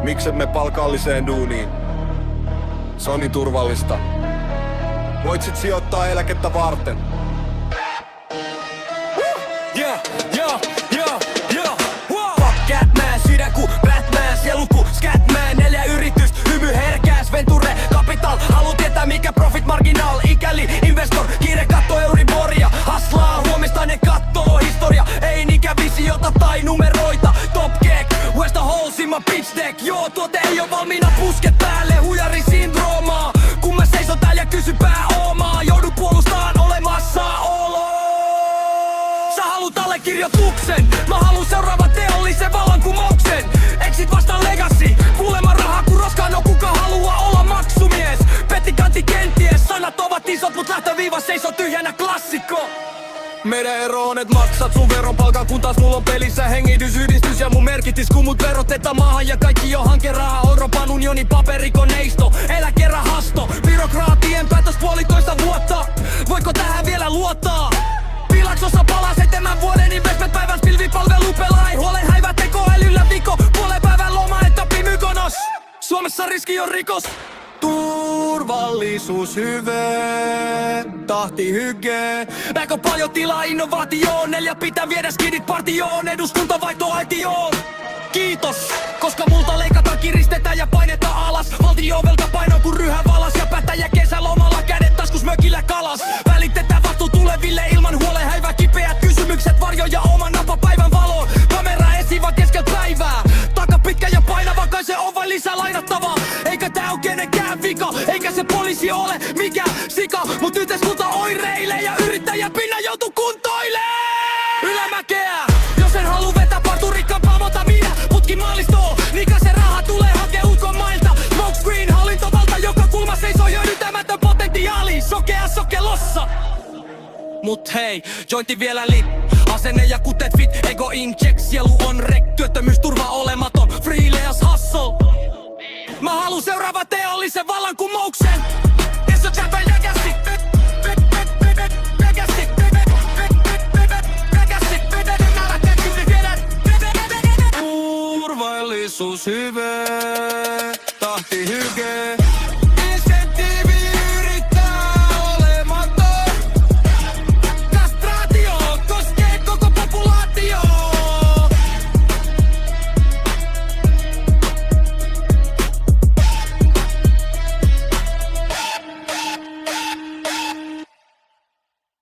Miksemme palkalliseen duuniin? Se on niin turvallista. Voit sit sijoittaa eläkettä varten. Yeah. Fuck Catman, sydän ku Batman, sielu ku Scatman. 4 yritys, hymy herkääs, Venture, Capital. Halu tietää mikä profit marginal, ikäli, investor, kiire katto Euriboria. Haslaa, huomista ne kattoo historia. Ei niinkään visiota tai numeroita. Top Geek, where's the holes in my pitch deck? Joo, tuote ei oo valmiina, pusket päälle, huijari syndroomaa. Kun mä seison täällä ja kysyn pääomaa, joudun puolustaan olemassaoloa. Sä haluut allekirjoituksen, mä haluun seuraavan teollisen vallankumouksen. Exit vastaan legacy, kuulemma rahaa kun roskaa, no kuka haluaa olla maksumies. Pettikantti kenties, sanat ovat isot mut lähtöviiva seisoo tyhjänä klassikko. Meidän ero on et maksat sun veropalkan, kun taas mulla on pelissä hengitysyhdistys ja mun merkitys. Kun mut verotetaan maahan ja kaikki jo hankeraha. Euroopan unionin paperikoneisto, eläkerahasto, byrokraatien päätös 1,5 vuotta. Voiko tähän vielä luottaa? Pilaksossa palaa 7 vuoden investment päivän pilvipalvelu pelaa. Ei huolen häivä tekoälyllä viko, puolen päivän loma etappi Mykonos. Suomessa riski on rikos. Turvallisuus hyve, tahti hyge. Näkö paljon tilaa innovaatioon, 4 pitää viedä skidit partioon, eduskuntavaihto aitioon. Kiitos, koska multa leikataan, kiristetään ja painetaan alas. Valtio-ovelta painoa kun ryhä valas ja pätäjä kesälomalla kädet taskus mökillä kalas. Välitetään vastuu tuleville ilman huolen häivää, kipeät kysymykset varjoja oman napapäivän valoon. Kamera esiin keskellä päivää, taka pitkä ja painava, kai se on vain lisää lainattavaa. Eikä tää oo kenenkään vika, eikä se poliisi ole mikä sika. Mut yhteiskunta oireilee ja yrittäjät pinna joutuu kuntoilee. Ylämäkeä, jos en haluu vetää parturikkampaa, mota minä putki maalistoo. Niinkä se raha tulee hakee ulkomailta. Smokescreen, hallintovalta, joka kulma seisoo hyödyntämätön potentiaali. Sokea sokelossa. Mut hei, jointi vielä lit. Asenne ja kutet fit, ego inject, sielu on rek. Työttömyysturva olematon, freelance hustle. Mä haluun seuraavan teollisen vallankumouksen. It's a Japan legacy. Turvallisuus hyve,